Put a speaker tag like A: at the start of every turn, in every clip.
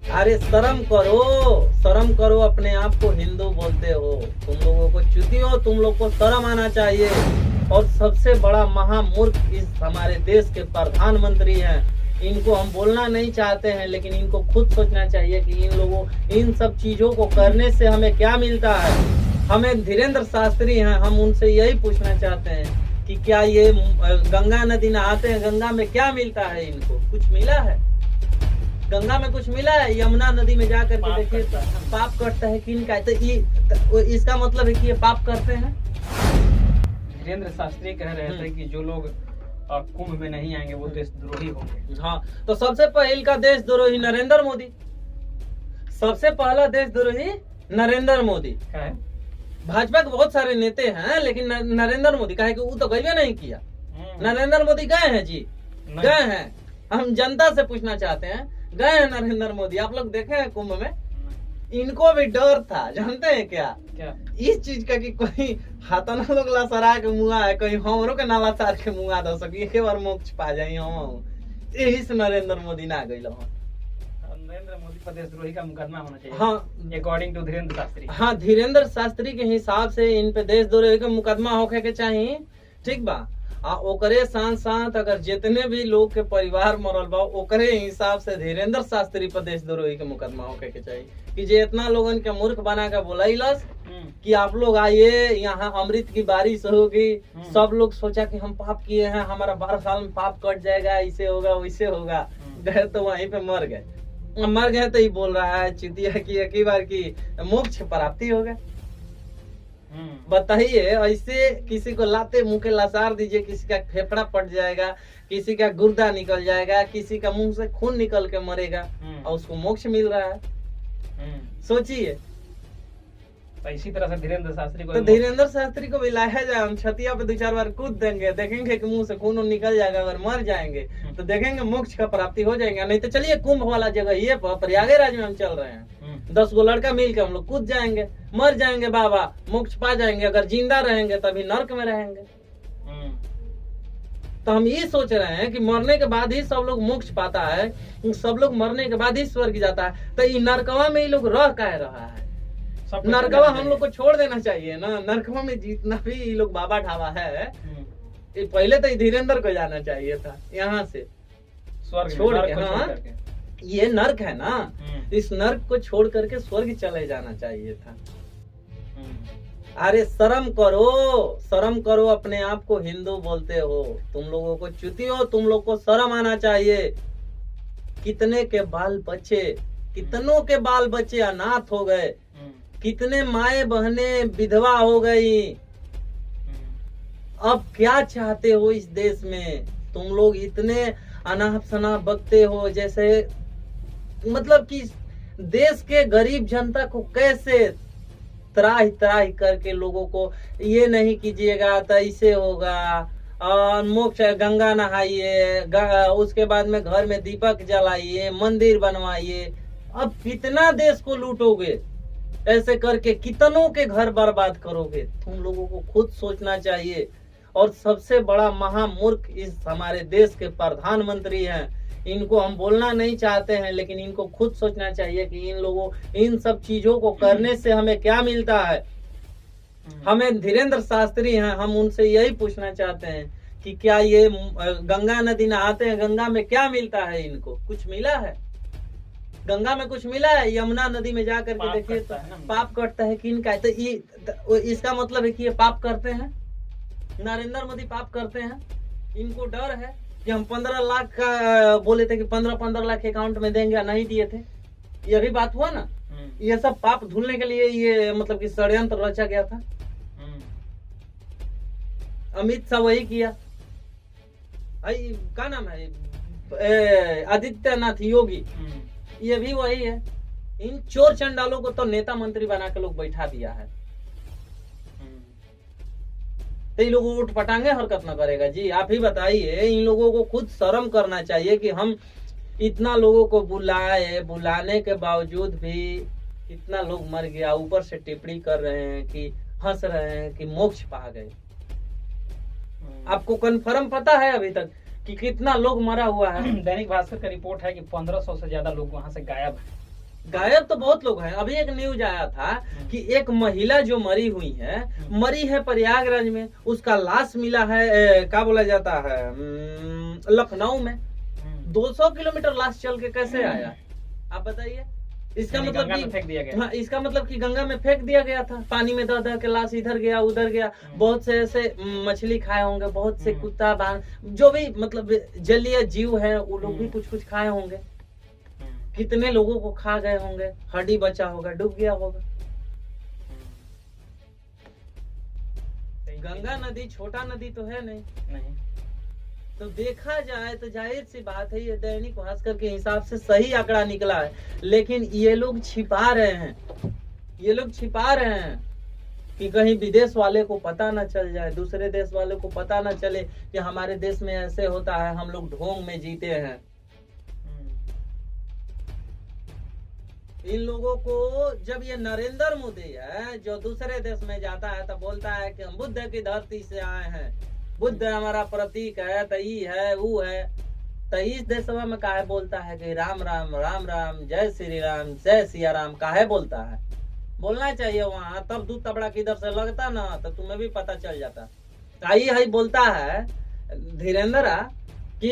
A: अरे शर्म करो, अपने आप को हिंदू बोलते हो। तुम लोगों को चुतियो, तुम लोग को शर्म आना चाहिए। और सबसे बड़ा महामूर्ख इस हमारे देश के प्रधानमंत्री हैं। इनको हम बोलना नहीं चाहते हैं, लेकिन इनको खुद सोचना चाहिए कि इन सब चीजों को करने से हमें क्या मिलता है। हमें धीरेन्द्र शास्त्री हैं, हम उनसे यही पूछना चाहते हैं कि क्या ये गंगा नदी नहाते हैं, गंगा में क्या मिलता है? इनको कुछ मिला है? गंगा में कुछ मिला है? यमुना नदी में जाकर के देखिए पाप करता है किनका? तो इसका मतलब है कि ये पाप करते हैं।
B: धीरेन्द्र शास्त्री कह रहे थे कि जो लोग कुंभ में नहीं आएंगे वो देशद्रोही होंगे।
A: हाँ, तो सबसे पहले का देशद्रोही नरेंद्र मोदी। सबसे पहला देशद्रोही नरेंद्र मोदी
B: है।
A: भाजपा के बहुत सारे नेता हैं, लेकिन नरेंद्र मोदी कहे कि वो तो गए नहीं किया। नरेंद्र मोदी गए हैं जी, गए हैं। हम जनता से पूछना चाहते हैं, गए हैं नरेंद्र मोदी? आप लोग देखे हैं कुंभ में? इनको भी डर था, जानते हैं क्या? इस चीज का कि कोई हाथना लोग लसरा के मुआ है, कहीं हमरो के नाला सार के मुआ दो सकी, एक बार मोक्ष पा जाई हम। यही से नरेंद्र मोदी ना गइल हन।
B: नरेंद्र मोदी पर देशद्रोही का मुकदमा होना चाहिए।
A: हाँ,
B: अकॉर्डिंग टू धीरेन्द्र शास्त्री।
A: हाँ, धीरेन्द्र शास्त्री के हिसाब से इन पे देशद्रोही का मुकदमा होके के चाहिए। ठीक बा। ओकरे साथ साथ अगर जितने भी लोग के परिवार मरल बा, ओकरे हिसाब से धीरेन्द्र शास्त्री पर देशद्रोही के मुकदमा होके के चाहिए कि जे इतना लोगन के मूर्ख बना के बोलैलस कि आप लोग आइए, यहाँ अमृत की बारिश होगी। सब लोग सोचा कि हम पाप किए हैं, हमारा 12 साल में पाप कट जाएगा, ऐसे होगा वैसे होगा। गए तो वहीं पे मर गए तो ही बोल रहा है चितिया की एक ही बार की मोक्ष प्राप्ति हो गए। बताइए, ऐसे किसी को लाते मुंह के लसार दीजिए, किसी का फेफड़ा फट जाएगा, किसी का गुर्दा निकल जाएगा, किसी का मुंह से खून निकल के मरेगा और उसको मोक्ष मिल रहा है। सोचिए।
B: तो इसी तरह से धीरेन्द्र
A: शास्त्री को भी लाया जाए, हम छतिया पे 2-4 बार कूद देंगे, देखेंगे कि मुंह से खून निकल जाएगा। अगर मर जाएंगे तो देखेंगे मोक्ष का प्राप्ति हो जाएगा। नहीं तो चलिए कुंभ वाला जगह ये प्रयागराज में हम चल रहे हैं, 10 गो लड़का मिल के हम लोग कूद जाएंगे, मर जाएंगे बाबा, मोक्ष पा जाएंगे। अगर जिंदा रहेंगे तभी नर्क में रहेंगे। तो हम ये सोच रहे हैं कि मरने के बाद ही सब लोग मोक्ष पाता है, सब लोग मरने के बाद ही स्वर्ग जाता है। तो ये नरकवा में ये लोग रह कह रहा है? नरकवा हम लोग को छोड़ देना चाहिए ना। नरकवा में जितना भी ये लोग बाबा ढाबा है, ये पहले तो धीरेन्द्र को जाना चाहिए था यहाँ से
B: स्वर्ग
A: छोड़ के। हाँ, ये नर्क है ना, इस नर्क को छोड़ करके स्वर्ग चले जाना चाहिए था। अरे शर्म करो, अपने आप को हिंदू बोलते हो। तुम लोगों को चुतियो, तुम लोग को शर्म आना चाहिए। कितनों के बाल बच्चे अनाथ हो गए, कितने माए बहने विधवा हो गई। अब क्या चाहते हो इस देश में? तुम लोग इतने अनाप शनाप बकते हो, जैसे मतलब कि देश के गरीब जनता को कैसे त्राही करके लोगों को ये नहीं कीजिएगा तो ऐसे होगा, और मोक्ष गंगा नहाइए, उसके बाद में घर में दीपक जलाइए, मंदिर बनवाइए। अब कितना देश को लूटोगे? ऐसे करके कितनों के घर बर्बाद करोगे? तुम लोगों को खुद सोचना चाहिए। और सबसे बड़ा महामूर्ख इस हमारे देश के प्रधानमंत्री हैं। इनको हम बोलना नहीं चाहते हैं, लेकिन इनको खुद सोचना चाहिए कि इन सब चीजों को करने से हमें क्या मिलता है। हमें धीरेन्द्र शास्त्री हैं, हम उनसे यही पूछना चाहते हैं कि क्या ये गंगा नदी नहाते हैं, गंगा में क्या मिलता है? इनको कुछ मिला है? गंगा में कुछ मिला है? यमुना नदी में जाकर के देखिए तो पाप कटता है किनका? तो इसका मतलब है कि ये पाप करते हैं। नरेंद्र मोदी पाप करते हैं। इनको डर है कि हम 15 लाख का बोले थे कि 15 लाख अकाउंट में देंगे, नहीं दिए थे। ये भी बात हुआ ना। ये सब पाप धुलने के लिए ये मतलब कि षड्यंत्र रचा गया था। अमित शाह वही किया। क्या नाम है, आदित्यनाथ योगी, ये भी वही है। इन चोर चंडालों को तो नेता मंत्री बना के लोग बैठा दिया है। तो इन लोगों को उठ पटांगे हरकत न करेगा जी? आप ही बताइए। इन लोगों को खुद शर्म करना चाहिए कि हम इतना लोगों को बुलाने के बावजूद भी इतना लोग मर गया, ऊपर से टिप्पणी कर रहे हैं कि हंस रहे हैं कि मोक्ष पा गए। आपको कंफर्म पता है अभी तक कि कितना लोग मरा हुआ है?
B: दैनिक भास्कर का रिपोर्ट है कि 1500 से ज्यादा लोग वहां से गायब
A: गायब तो बहुत लोग हैं। अभी एक न्यूज आया था कि एक महिला जो मरी हुई है प्रयागराज में, उसका लाश मिला है क्या बोला जाता है, लखनऊ में। 200 किलोमीटर लाश चल के कैसे आया, आप बताइए। इसका मतलब कि
B: फेंक दिया गया।
A: हाँ, इसका मतलब कि गंगा में फेंक दिया गया था, पानी में दह के लाश इधर गया उधर गया। बहुत से ऐसे मछली खाए होंगे, बहुत से कुत्ता बाघ जो भी मतलब जलीय जीव है वो लोग भी कुछ कुछ खाए होंगे। कितने लोगों को खा गए होंगे, हड्डी बचा होगा, डूब गया होगा। गंगा नदी छोटा नदी तो है नहीं। तो देखा जाए तो जाहिर सी बात है, ये दैनिक भास्कर के हिसाब से सही आंकड़ा निकला है, लेकिन ये लोग छिपा रहे हैं कि कहीं विदेश वाले को पता ना चल जाए, दूसरे देश वाले को पता ना चले कि हमारे देश में ऐसे होता है, हम लोग ढोंग में जीते हैं। इन लोगों को जब ये नरेंद्र मोदी है जो दूसरे देश में जाता है तो बोलता है कि हम बुद्ध की धरती से आए हैं, बुद्ध हमारा प्रतीक है, तो ई है वो है, तो इस देशवा में काहे बोलता है कि राम राम राम राम, जय श्री राम, जय सिया राम, काहे बोलता है? बोलना चाहिए वहाँ, तब दूध तबड़ा किधर से लगता ना तो तुम्हें भी पता चल जाता। आई बोलता है धीरेन्द्र कि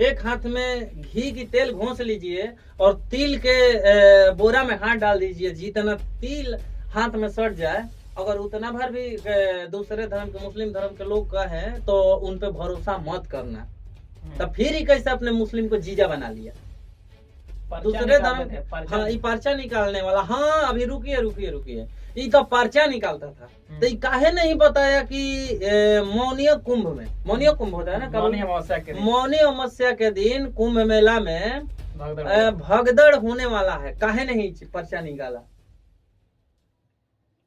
A: एक हाथ में घी की तेल घोंस लीजिए और तिल के बोरा में हाथ डाल दीजिए, जितना तिल हाथ में सट जाए, अगर उतना भर भी दूसरे धर्म के मुस्लिम धर्म के लोग कहें तो उन पे भरोसा मत करना। तब फिर ही कैसे अपने मुस्लिम को जीजा बना लिया दूसरे धर्म के। हाँ, ये पर्चा निकालने वाला। हाँ, अभी रुकिए, ये तो पर्चा निकालता था, तो ये काहे नहीं बताया कि मौनी कुंभ होता है ना, मौनी अमावस्या के दिन कुंभ मेला में भगदड़ होने वाला है, काहे नहीं पर्चा निकाला?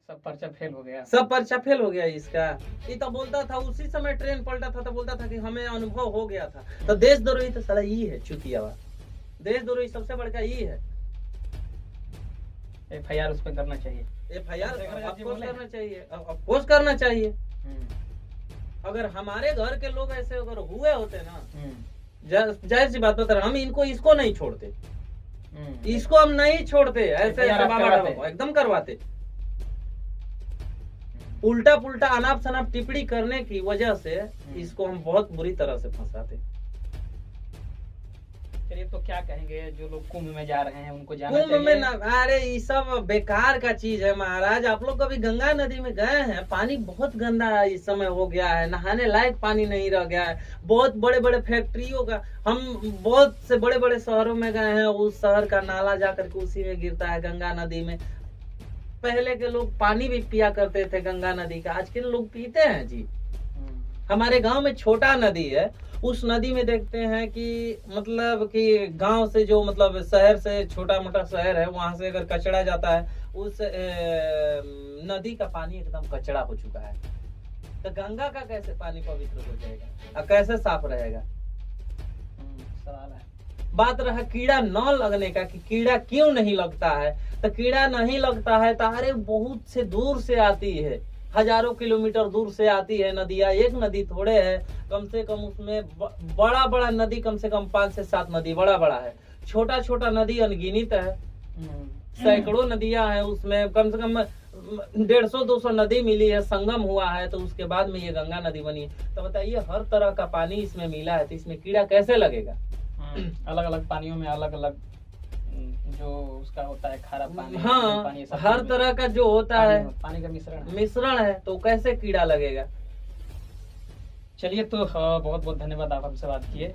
B: सब पर्चा फेल हो गया इसका। ये तो बोलता था उसी समय ट्रेन पलटा था तो बोलता था कि हमें अनुभव हो गया था। तो देशद्रोही तो साला ये है, चुतियावा देशद्रोही सबसे बड़का ये है। FIR उस पर करना चाहिए, अफकोर्स करना चाहिए। अगर हमारे घर के लोग ऐसे अगर हुए होते ना, जाहिर सी बात बता रहा, हम इसको नहीं छोड़ते, इसको हम नहीं छोड़ते, ऐसे एकदम करवाते। उल्टा पुल्टा अनाप शनाप टिप्पणी करने की वजह से इसको हम बहुत बुरी तरह से फंसाते। चलिए, तो क्या कहेंगे जो लोग कुंभ में जा रहे हैं उनको जाना
A: कुंभ में ना, अरे ये सब बेकार का चीज है महाराज। आप लोग कभी गंगा नदी में गए हैं? पानी बहुत गंदा इस समय हो गया है, नहाने लायक पानी नहीं रह गया है। बहुत बड़े बड़े फैक्ट्रियों का, हम बहुत से बड़े बड़े शहरों में गए हैं, उस शहर का नाला जाकर के उसी में गिरता है गंगा नदी में। पहले के लोग पानी भी पिया करते थे गंगा नदी का, आज के लोग पीते हैं जी। हमारे गांव में छोटा नदी है, उस नदी में देखते हैं कि मतलब कि गांव से जो मतलब शहर से छोटा मोटा शहर है, वहां से अगर कचरा जाता है, उस नदी का पानी एकदम कचरा हो चुका है। तो गंगा का कैसे पानी पवित्र हो जाएगा और कैसे साफ रहेगा?
B: सवाल है।
A: बात रहा कीड़ा न लगने का कि कीड़ा क्यों नहीं लगता है, तो कीड़ा नहीं लगता है तो अरे बहुत से दूर से आती है, हजारों किलोमीटर दूर से आती है नदियाँ। एक नदी थोड़े है, कम से कम उसमें बड़ा बड़ा नदी कम से कम 5 से 7 नदी बड़ा बड़ा है, छोटा छोटा नदी अनगिनित है। सैकड़ों नदियां हैं, उसमें कम से कम 150-200 नदी मिली है, संगम हुआ है, तो उसके बाद में ये गंगा नदी बनी है। तो बताइए, हर तरह का पानी इसमें मिला है, तो इसमें कीड़ा कैसे लगेगा?
B: अलग अलग पानियों में अलग अलग जो उसका होता है खारा पानी,
A: हाँ,
B: पानी
A: हर तरह का जो होता है
B: पानी का
A: मिश्रण है, तो कैसे कीड़ा लगेगा?
B: चलिए, तो बहुत बहुत धन्यवाद, आप हमसे बात किए।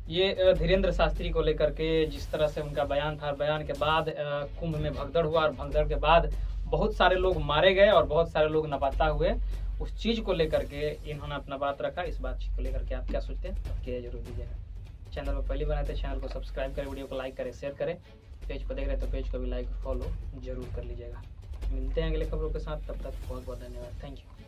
B: ये धीरेन्द्र शास्त्री को लेकर के जिस तरह से उनका बयान था, बयान के बाद कुंभ में भगदड़ हुआ और भगदड़ के बाद बहुत सारे लोग मारे गए और बहुत सारे लोग लापता हुए, उस चीज को लेकर के इन्होंने अपना बात रखा। इस बातचीत को लेकर के आप क्या सोचते हैं, आपके जरूर दीजिएगा। चैनल पर पहली बार आए तो चैनल को सब्सक्राइब करें, वीडियो को लाइक करें, शेयर करें। पेज पर देख रहे हैं तो पेज को भी लाइक फॉलो जरूर कर लीजिएगा। मिलते हैं अगले खबरों के साथ, तब तक बहुत बहुत धन्यवाद। Thank you.